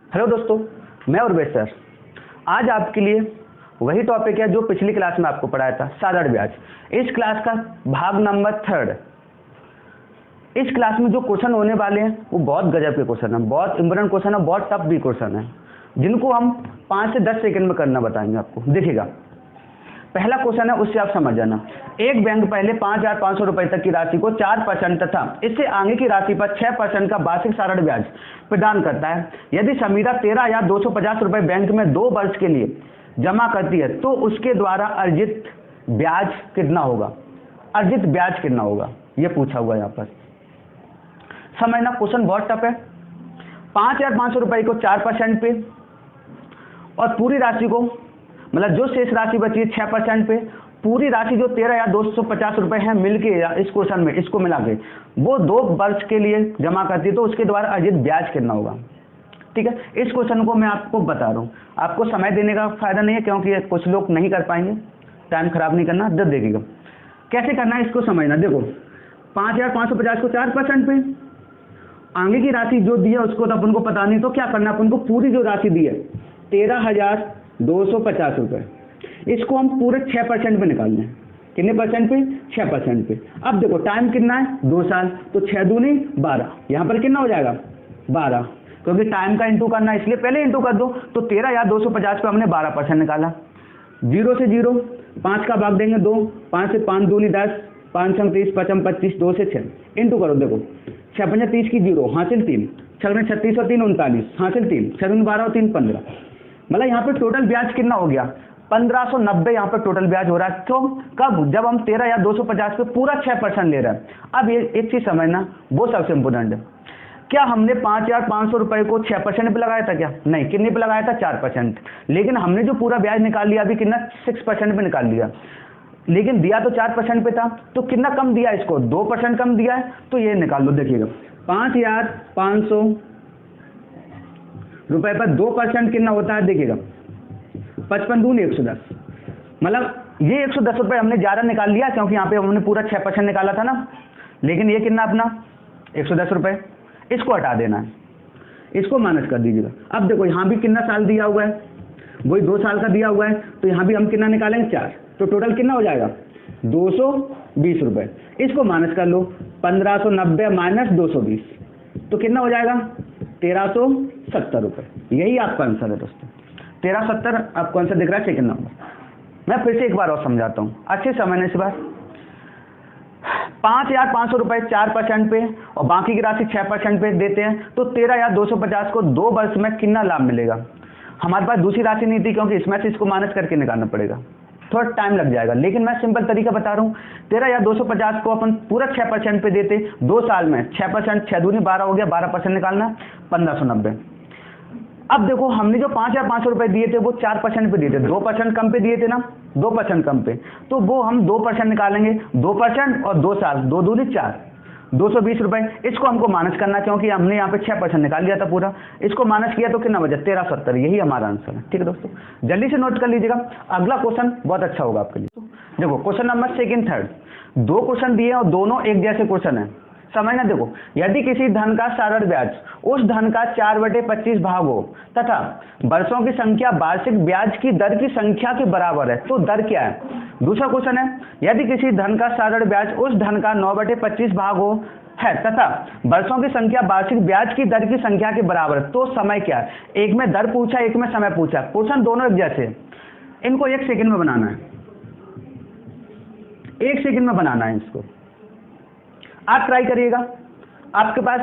Hello दोस्तों, मैं Urvesh sir. आज आपके लिए वही टॉपिक है जो पिछली क्लास में आपको पढ़ाया था, साधारण ब्याज। इस क्लास का भाग नंबर 3। इस क्लास में जो क्वेश्चन होने वाले हैं वो बहुत गजब के क्वेश्चन हैं, बहुत इंपॉर्टेंट क्वेश्चन है, बहुत टफ भी क्वेश्चन है, जिनको हम 5 से 10 सेकंड में करना बताएंगे आपको। देखिएगा, पहला क्वेश्चन है, उससे आप समझ जाना। एक बैंक पहले 5,500 रुपए तक की राशि को 4% तथा इससे आगे की राशि पर 6% का वार्षिक साधारण ब्याज प्रदान करता है। यदि समीरा 13,250 रुपए बैंक में 2 वर्ष के लिए जमा करती है तो उसके द्वारा अर्जित ब्याज कितना होगा? अर्जित ब्याज कितना होगा, यह पूछा हुआ है यहाँ पर। समझना, क्वेश्चन बहुत टफ है। 5,500 रुपए को 4% पे और पूरी राशि को, मतलब जो शेष राशि बची है 6% पे, पूरी राशि जो 13,250 रुपए है मिलके इस क्वेश्चन में इसको मिला के वो 2 वर्ष के लिए जमा करती है तो उसके द्वारा अर्जित ब्याज कितना होगा। ठीक है, इस क्वेश्चन को मैं आपको बता रहा हूँ। आपको समय देने का फायदा नहीं है क्योंकि कुछ लोग नहीं कर पाएंगे, टाइम खराब नहीं करना। दे देखिएगा कैसे करना है, इसको समझना। देखो, 5,550 को 4% पे, आगे की राशि जो दी है उसको तो अपन को पता नहीं, तो क्या करना है अपन को, पूरी जो राशि दी है 13,250 रुपये, इसको हम पूरे 6% पे निकालना है। कितने परसेंट पे? 6% पे। अब देखो टाइम कितना है, 2 साल, तो 6 दूनी 12, यहाँ पर कितना हो जाएगा 12, क्योंकि टाइम का इंटू करना है इसलिए पहले इंटू कर दो। तो 13,250 पे हमने 12% निकाला। 0 से 0, 5 का भाग देंगे 2, 5 से 5 दूनी 10, 5 6 30, 5 25, 2 से 6 इंटू करो। देखो 6 5 30 की 0 हासिल 3, 6 36 और 3 39 हासिल 3, 6 12 और 3 15, मतलब यहाँ पे टोटल ब्याज कितना हो गया 1590। यहाँ पर टोटल ब्याज हो रहा है। क्यों? कब? जब हम 13,250 पे पूरा 6% ले रहे हैं। अब ये एक चीज समझना, वो सबसे इंपोर्टेंट है। क्या हमने 5,500 रुपए को 6% पे लगाया था? क्या नहीं, कितने पे लगाया था? 4%। लेकिन हमने जो पूरा ब्याज निकाल लिया अभी कितना, 6% पे निकाल लिया, लेकिन दिया तो 4% पे था, तो कितना कम दिया इसको? 2% कम दिया है। तो ये निकाल लो। देखिएगा 5,500 रुपए पर 2% कितना होता है? देखिएगा 55 दूनी 110, मतलब ये 110 रुपए हमने ज्यादा निकाल लिया क्योंकि यहाँ पे हमने पूरा 6% निकाला था ना। लेकिन ये कितना अपना 110 रुपए, इसको हटा देना है, इसको माइनस कर दीजिएगा। अब देखो यहाँ भी कितना साल दिया हुआ है, वही 2 साल का दिया हुआ है, तो यहाँ भी हम कितना निकालेंगे 4, तो टोटल कितना हो जाएगा 220 रुपए। इसको माइनस कर लो, 1590 माइनस 220, तो कितना हो जाएगा 1370 रुपए। यही आपका आंसर है दोस्तों, 1370 आपको आंसर दिख रहा है सेकंड नंबर। मैं फिर से एक बार और समझाता हूँ, अच्छे समझने से बात। 5,500 रुपए 4% पे और बाकी की राशि 6% पे देते हैं, तो 13,250 को 2 वर्ष में कितना लाभ मिलेगा। हमारे पास दूसरी राशि नहीं थी क्योंकि इसमें से इसको माइनस करके निकालना पड़ेगा, थोड़ा टाइम लग जाएगा, लेकिन मैं सिंपल तरीका बता रहा हूँ। 13,250 को अपन पूरा 6% पे देते 2 साल में, 6%, 6 दूनी 12 हो गया, 12% निकालना 1590। अब देखो हमने जो 5,500 रुपए दिए थे वो 4% पे दिए थे, 2% कम पे दिए थे ना, 2% कम पे, तो वो हम 2% निकालेंगे, 2% और 2 साल, 2 दूनी 4, 220 रुपए। इसको हमको माइनस करना क्योंकि हमने यहाँ पे 6% निकाल लिया था पूरा, इसको माइनस किया तो कितना बचा 1370। यही हमारा आंसर है। ठीक है दोस्तों, जल्दी से नोट कर लीजिएगा, अगला क्वेश्चन बहुत अच्छा होगा आपके लिए। देखो क्वेश्चन नंबर 2, 3 2 क्वेश्चन दिए और दोनों एक जैसे क्वेश्चन है। समझना, देखो यदि किसी धन का साधारण ब्याज उस धन का 4/25 भाग हो तथा वर्षों की संख्या वार्षिक ब्याज की दर की संख्या के बराबर है, तो दर क्या है। दूसरा क्वेश्चन है, यदि किसी धन का साधारण ब्याज उस धन का 9/25 भाग हो है तथा वर्षों की संख्या वार्षिक ब्याज की दर की संख्या के बराबर है, तो समय क्या है। एक में दर पूछा, एक में समय पूछा, क्वेश्चन दोनों एक जैसे। इनको 1 सेकंड में बनाना है, 1 सेकंड में बनाना है इसको। आप ट्राई करिएगा, आपके पास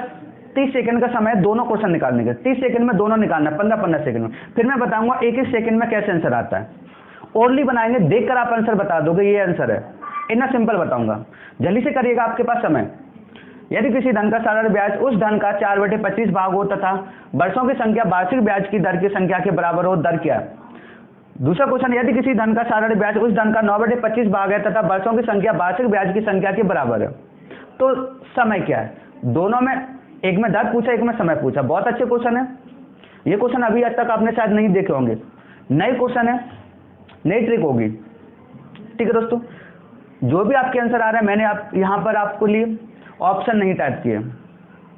30 सेकंड का समय है दोनों क्वेश्चन निकालने का। 30 सेकंड में दोनों निकालना है, 15-15 सेकंड में। फिर मैं बताऊंगा 1-1 सेकंड में कैसे आंसर आता है। ओनली बनाएंगे, देखकर आप आंसर बता दोगे ये आंसर है, इतना सिंपल बताऊंगा। जल्दी से करिएगा, आपके पास समय। यदि किसी धन का साधारण ब्याज उस धन का 4/25 भाग हो तथा वर्षों की संख्या वार्षिक ब्याज की दर की संख्या के बराबर हो, दर क्या है। दूसरा क्वेश्चन, यदि किसी धन का साधारण ब्याज उस धन का 9/25 भाग है तथा वर्षों की संख्या वार्षिक ब्याज की संख्या के बराबर है, तो समय क्या है। दोनों में, एक में दर पूछा, एक में समय पूछा। बहुत अच्छे क्वेश्चन है ये। क्वेश्चन अभी आज तक आपने शायद नहीं देखे होंगे, नए क्वेश्चन है, नई ट्रिक होगी। ठीक है दोस्तों, जो भी आपके आंसर आ रहे हैं, मैंने यहाँ पर आपको लिए ऑप्शन नहीं टाइप किए,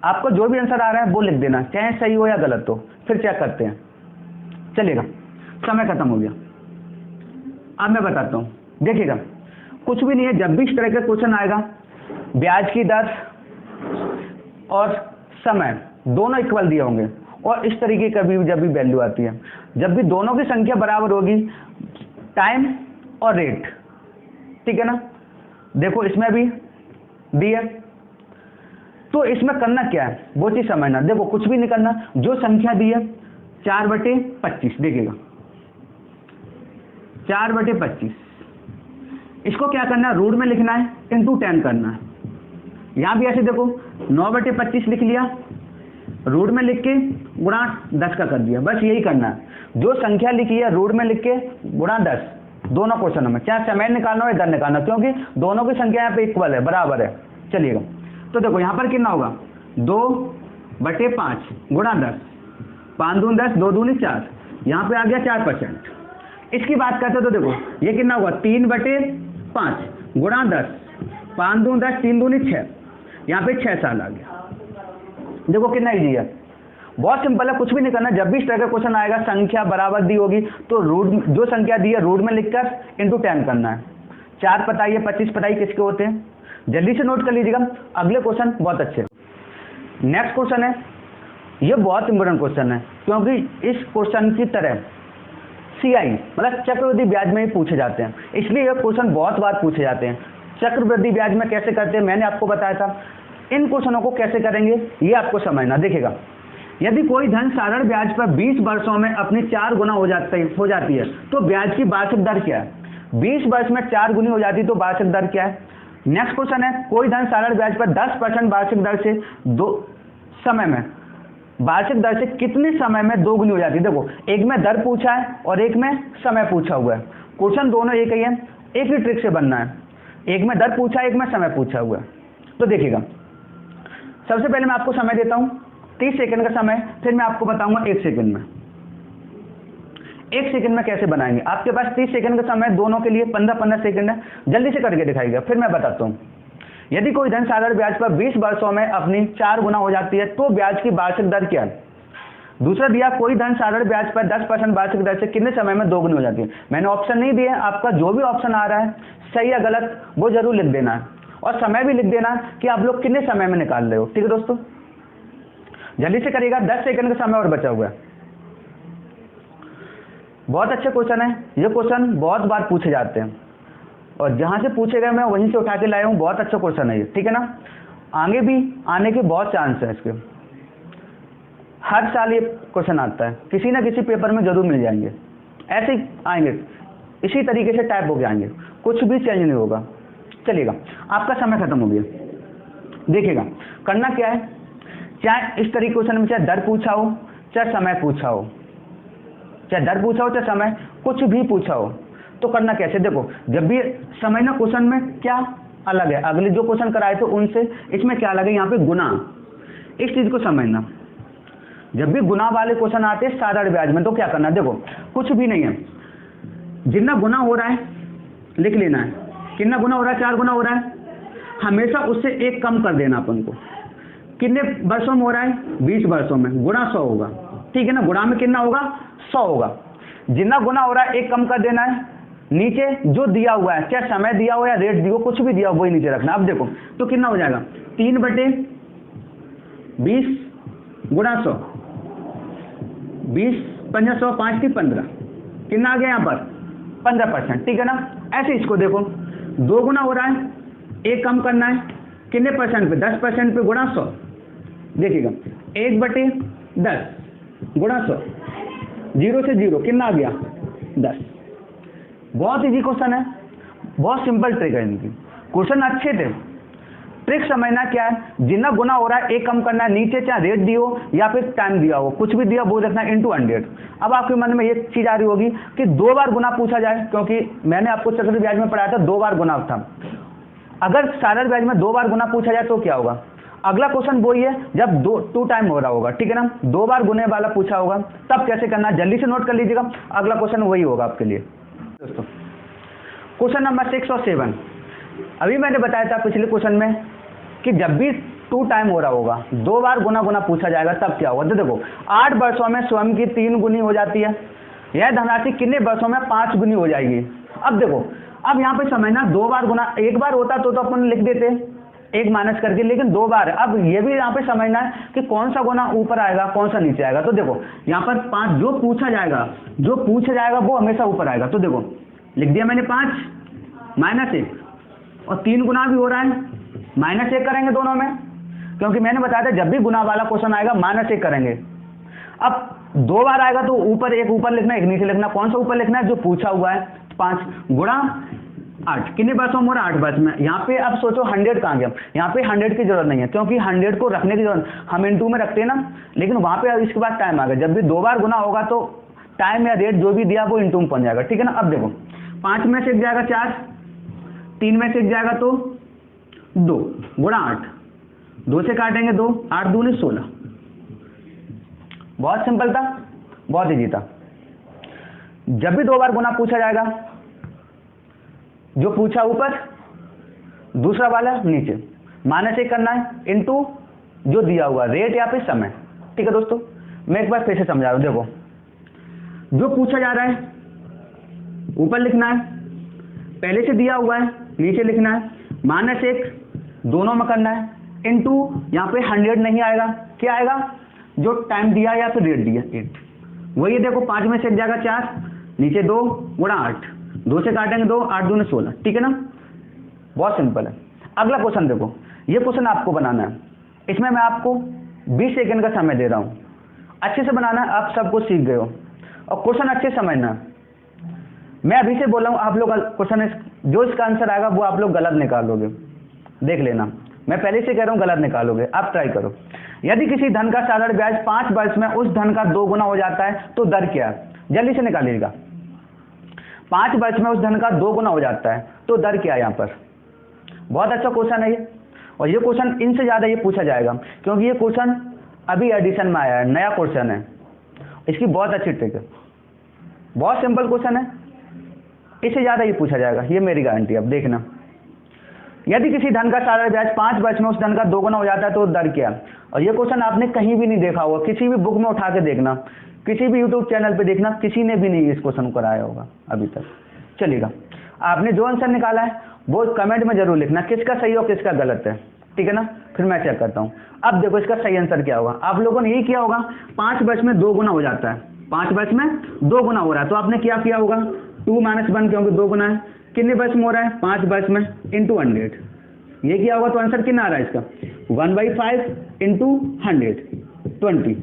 आपको जो भी आंसर आ रहा है वो लिख देना, चाहे सही हो या गलत हो, फिर चेक करते हैं। चलिएगा, समय खत्म हो गया। अब मैं बताता हूँ, देखिएगा कुछ भी नहीं है, जब भी इस तरह का क्वेश्चन आएगा ब्याज की दर और समय दोनों इक्वल दिए होंगे, और इस तरीके का भी जब भी वैल्यू आती है, जब भी दोनों की संख्या बराबर होगी, टाइम और रेट, ठीक है ना। देखो इसमें भी दी है, तो इसमें करना क्या है वो चीज समझना। देखो कुछ भी नहीं करना, जो संख्या दी है 4/25, देखिएगा 4/25, इसको क्या करना है, रूट में लिखना है, इंटू 10 करना है। यहां भी ऐसे देखो 9/25 लिख लिया, रूट में लिख के गुणा 10 का कर दिया, बस यही करना है। जो संख्या लिखी है रूट में लिख के गुणा 10, दोनों क्वेश्चनों में, चाहे समय निकालना हो या दर निकालना, क्योंकि दोनों की संख्या यहाँ पे इक्वल है, बराबर है। चलिएगा, तो देखो यहाँ पर कितना होगा, 2/5 गुणा 10, 5 दूनी 10, 2 दूनी 4, यहाँ पे आ गया 4%। इसकी बात करते तो देखो ये कितना होगा, 3/5 गुणा 10, 5 दूनी 10, 3 दूनी 6, यहाँ पे 6 साल आ गया। देखो कितना ईजी है, बहुत सिंपल है, कुछ भी नहीं करना। जब भी इस तरह का क्वेश्चन आएगा, संख्या बराबर दी होगी तो रूट, जो संख्या दी है रूट में लिखकर इंटू 10 करना है। 4 पता है, 25 पता है किसके होते हैं, जल्दी से नोट कर लीजिएगा। अगले क्वेश्चन बहुत अच्छे, नेक्स्ट क्वेश्चन है, ये बहुत इंपॉर्टेंट क्वेश्चन है, क्योंकि इस क्वेश्चन की तरह CI मतलब चक्रवृद्धि ब्याज में ही पूछे जाते हैं, इसलिए ये क्वेश्चन बहुत बार पूछे जाते हैं। चक्रवृद्धि ब्याज में कैसे करते हैं मैंने आपको बताया था, इन क्वेश्चनों को कैसे करेंगे ये आपको समझना। देखिएगा, यदि कोई धन साधारण ब्याज पर 20 वर्षों में अपनी 4 गुना हो जाती है तो ब्याज की वार्षिक दर क्या है। 20 वर्ष में 4 गुनी हो जाती है तो वार्षिक दर क्या है। नेक्स्ट क्वेश्चन है, कोई धन साधारण ब्याज पर 10% वार्षिक दर से समय में वार्षिक दर से कितने समय में 2 गुनी हो जाती है। देखो एक में दर पूछा है और एक में समय पूछा हुआ है, क्वेश्चन दोनों एक ही है, एक ही ट्रिक से बनना है। एक में दर पूछा है, एक में समय पूछा हुआ है। तो देखिएगा, सबसे पहले मैं आपको समय देता हूं 30 सेकंड का समय, फिर मैं आपको बताऊंगा 1 सेकंड में। 1 सेकंड में कैसे बनाएंगे, आपके पास 30 सेकंड का समय, दोनों के लिए 15-15 सेकंड है, जल्दी से करके दिखाइएगा, फिर मैं बताता हूँ। यदि कोई धन साधारण ब्याज पर 20 वर्षों में अपनी 4 गुना हो जाती है तो ब्याज की वार्षिक दर क्या है। दूसरा दिया, कोई धन साधारण ब्याज पर 10% वार्षिक दर से कितने समय में 2 गुनी हो जाती है। मैंने ऑप्शन नहीं दिए, आपका जो भी ऑप्शन आ रहा है सही या गलत वो जरूर लिख देना है, और समय भी लिख देना कि आप लोग कितने समय में निकाल रहे हो। ठीक है दोस्तों, जल्दी से करिएगा, 10 सेकंड का समय और बचा हुआ है। बहुत अच्छा क्वेश्चन है, ये क्वेश्चन बहुत बार पूछे जाते हैं, और जहां से पूछे गए मैं वहीं से उठा के लाया हूँ। बहुत अच्छा क्वेश्चन है ये, ठीक है ना। आगे भी आने के बहुत चांस है इसके, हर साल ये क्वेश्चन आता है, किसी ना किसी पेपर में जरूर मिल जाएंगे, ऐसे ही आएंगे, इसी तरीके से टाइप होके आएंगे, कुछ भी चेंज नहीं होगा। चलिएगा, आपका समय खत्म हो गया। देखिएगा करना क्या है, चाहे इस तरीके क्वेश्चन में चाहे दर पूछा हो चाहे समय पूछा हो, चाहे दर पूछा हो चाहे समय कुछ भी पूछा हो, तो करना कैसे। देखो जब भी समझना क्वेश्चन में क्या अलग है, अगले जो क्वेश्चन कराए थे उनसे इसमें क्या अलग है, यहाँ पे गुना, इस चीज को समझना। जब भी गुना वाले क्वेश्चन आते हैं साधारण ब्याज में, तो क्या करना, देखो कुछ भी नहीं है, जितना गुना हो रहा है लिख लेना है, कितना गुना हो रहा है, 4 गुना हो रहा है, हमेशा उससे 1 कम कर देना अपन को। कितने वर्षों में हो रहा है, 20 वर्षों में, गुणा 100 होगा, ठीक है ना। गुणा में कितना होगा, 100 होगा। जितना गुना हो रहा है 1 कम कर देना है, नीचे जो दिया हुआ है, चाहे समय दिया हो या रेट दिया हो, कुछ भी दिया हो वही नीचे रखना। अब देखो तो कितना हो जाएगा, 3/20 गुणा 100, 20 5 100, 5 3 15, कितना आ गया यहाँ पर 15%, ठीक है ना। ऐसे इसको देखो 2 गुना हो रहा है, 1 कम करना है, कितने परसेंट पे, 10% पे, गुणा 100। देखिएगा 1/10 गुणा 100, 0 से 0 कितना आ गया 10। बहुत इजी क्वेश्चन है, बहुत सिंपल ट्रिक है इनकी। क्वेश्चन अच्छे थे, ट्रिक समझना क्या है, जितना गुना हो रहा है 1 कम करना है, नीचे चाहे रेट दियो या फिर टाइम दिया हो, कुछ भी दिया वो देखना इंटू 100। अब आपके मन में ये चीज आ रही होगी कि 2 बार गुना पूछा जाए, क्योंकि मैंने आपको चक्रवृद्धि ब्याज में पढ़ाया था 2 बार गुना था। अगर साधारण ब्याज में 2 बार गुना पूछा जाए तो क्या होगा, अगला क्वेश्चन वही है जब 2 टाइम हो रहा होगा, ठीक है ना, 2 बार गुने वाला पूछा होगा, तब कैसे करना, जल्दी से नोट कर लीजिएगा, अगला क्वेश्चन वही होगा आपके लिए दोस्तों। क्वेश्चन नंबर 6 और 7, अभी मैंने बताया था पिछले क्वेश्चन में कि जब भी 2 टाइम हो रहा होगा, 2 बार गुना गुना पूछा जाएगा तब क्या होगा। तो देखो 8 वर्षों में स्वयं की 3 गुनी हो जाती है, यह धनराशि कितने वर्षों में 5 गुनी हो जाएगी। अब देखो, अब यहाँ पे समझना 2 बार गुना, एक बार होता तो अपन लिख देते एक माइनस करके, लेकिन 2 बार। अब ये भी यहाँ पे समझना है कि कौन सा गुना ऊपर आएगा कौन सा नीचे आएगा। तो देखो यहाँ पर 5 जो पूछा जाएगा वो हमेशा ऊपर आएगा। तो देखो लिख दिया मैंने 5 -1 और 3 गुना भी हो रहा है, -1 करेंगे दोनों में, क्योंकि मैंने बताया था जब भी गुना वाला क्वेश्चन आएगा -1 करेंगे। अब 2 बार आएगा तो ऊपर एक ऊपर लिखना एक नीचे लिखना, कौन सा ऊपर लिखना है जो पूछा हुआ है। 5 गुणा 8 कितने वर्षों में हो रहा है 8 वर्ष में। यहाँ पे अब सोचो 100 कहाँ गया, यहाँ पे 100 की जरूरत नहीं है, क्योंकि 100 को रखने की जरूरत हम इनटू में रखते हैं ना, लेकिन वहाँ पे इसके बाद टाइम आ गया। जब भी 2 बार गुना होगा तो टाइम या रेट जो भी दिया वो इनटू में पहुंच जाएगा, ठीक है ना। अब देखो 5 में से 1 जाएगा 4, 3 में से 1 जाएगा तो 2 गुणा 8, 2 से काटेंगे 2, 8 दूनी 16। बहुत सिंपल था, बहुत इजी था। जब भी 2 बार गुना पूछा जाएगा, जो पूछा ऊपर दूसरा वाला नीचे, -1 करना है इनटू जो दिया हुआ रेट या फिर समय, ठीक है दोस्तों। मैं एक बार फिर से समझा रहा हूं, देखो जो पूछा जा रहा है ऊपर लिखना है, पहले से दिया हुआ है नीचे लिखना है, -1 दोनों में करना है इनटू यहाँ पे 100 नहीं आएगा, क्या आएगा जो टाइम दिया या फिर रेट दिया 8। वही देखो 5 में से 1 जाएगा 4, नीचे 2 गुणा 8, 2 से काटेंगे 2, 8 दूनी 16, ठीक है ना। बहुत सिंपल है। अगला क्वेश्चन देखो, ये क्वेश्चन आपको बनाना है, इसमें मैं आपको 20 सेकंड का समय दे रहा हूँ, अच्छे से बनाना है। आप सब कुछ सीख गए हो और क्वेश्चन अच्छे समझना। मैं अभी से बोल रहा हूँ, आप लोग क्वेश्चन जो इसका आंसर आएगा वो आप लोग गलत निकालोगे, देख लेना। मैं पहले से कह रहा हूँ गलत निकालोगे, आप ट्राई करो। यदि किसी धन का साधारण ब्याज 5 वर्ष में उस धन का 2 गुना हो जाता है तो दर क्या है। जल्दी से निकालिएगा। 5 वर्ष में उस धन का 2 गुना हो जाता है तो दर क्या है। यहाँ पर बहुत अच्छा क्वेश्चन है ये, और ये क्वेश्चन इनसे ज़्यादा ये पूछा जाएगा, क्योंकि ये क्वेश्चन अभी एडिशन में आया है, नया क्वेश्चन है। इसकी बहुत अच्छी ट्रिक है, बहुत सिंपल क्वेश्चन है, इससे ज़्यादा ये पूछा जाएगा, ये मेरी गारंटी। अब देखना, यदि किसी धन का साधारण ब्याज 5 वर्ष में उस धन का 2 गुना हो जाता है तो दर क्या। और ये क्वेश्चन आपने कहीं भी नहीं देखा होगा, किसी भी बुक में उठा के देखना, किसी भी यूट्यूब चैनल पे देखना, किसी ने भी नहीं इस क्वेश्चन को कराया होगा अभी तक। चलिएगा, आपने जो आंसर निकाला है वो कमेंट में जरूर लिखना, किसका सही और किसका गलत है, ठीक है ना। फिर मैं चेक करता हूँ। अब देखो इसका सही आंसर क्या होगा। आप लोगों ने यही किया होगा, 5 वर्ष में 2 गुना हो जाता है, 5 वर्ष में 2 गुना हो रहा है, तो आपने क्या किया होगा 2 - 1 क्योंकि 2 गुना है। कितने वर्ष में हो रहा है 5 वर्ष में इंटू 100, ये किया होगा तो आंसर कितना आ रहा है इसका 1/5 इंटू 100 20।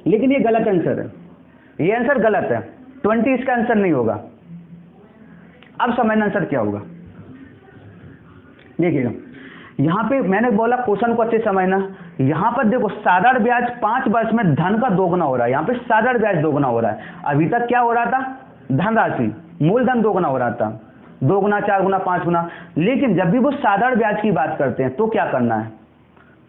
लेकिन ये गलत आंसर है, ये आंसर गलत है, 20 इसका आंसर नहीं होगा। अब समझना आंसर क्या होगा, देखिएगा। यहाँ पे मैंने बोला क्वेश्चन को अच्छे समझना। यहाँ पर देखो साधारण ब्याज 5 वर्ष में धन का 2 गुना हो रहा है, यहाँ पे साधारण ब्याज 2 गुना हो रहा है। अभी तक क्या हो रहा था, धनराशि मूलधन 2 गुना हो रहा था, 2 गुना 4 गुना 5 गुना। लेकिन जब भी वो साधारण ब्याज की बात करते हैं तो क्या करना है,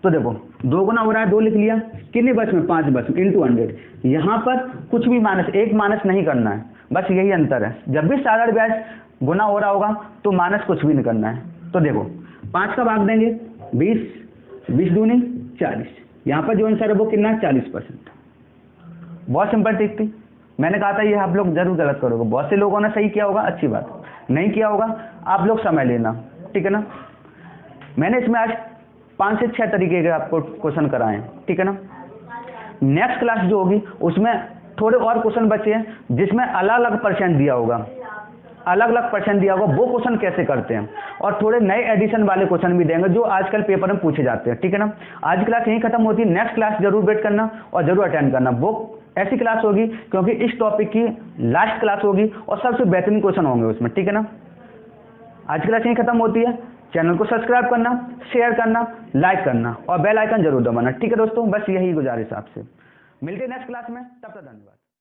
तो देखो 2 गुना हो रहा है, 2 लिख लिया, कितने वर्ष में 5 वर्ष में इंटू 100। यहाँ पर कुछ भी एक माइनस नहीं करना है, बस यही अंतर है। जब भी साधारण ब्याज गुना हो रहा होगा तो माइनस कुछ भी नहीं करना है। तो देखो 5 का भाग देंगे 20, 20 दूनी 40, यहाँ पर जो आंसर है वो कितना है 40%। बहुत सिंपल ट्रिक थी, मैंने कहा था ये आप लोग जरूर गलत करोगे। बहुत से लोगों ने सही किया होगा, अच्छी बात, नहीं किया होगा आप लोग समय लेना, ठीक है ना। मैंने इसमें आज 5 से 6 तरीके के आपको क्वेश्चन कराए हैं, ठीक है ना। नेक्स्ट क्लास जो होगी उसमें थोड़े और क्वेश्चन बचे हैं जिसमें अलग अलग परसेंट दिया होगा, अलग अलग परसेंट दिया होगा, वो क्वेश्चन कैसे करते हैं, और थोड़े नए एडिशन वाले क्वेश्चन भी देंगे जो आजकल पेपर में पूछे जाते हैं, ठीक है ना। आज क्लास यहीं खत्म होती है, नेक्स्ट क्लास जरूर वेट करना और जरूर अटेंड करना। वो ऐसी क्लास होगी क्योंकि इस टॉपिक की लास्ट क्लास होगी और सबसे बेहतरीन क्वेश्चन होंगे उसमें, ठीक है ना। आज क्लास यहीं खत्म होती है। चैनल को सब्सक्राइब करना, शेयर करना, लाइक करना और बेल आइकन जरूर दबाना, ठीक है दोस्तों। बस यही गुजारिश आपसे, मिलते हैं नेक्स्ट क्लास में, तब तक धन्यवाद।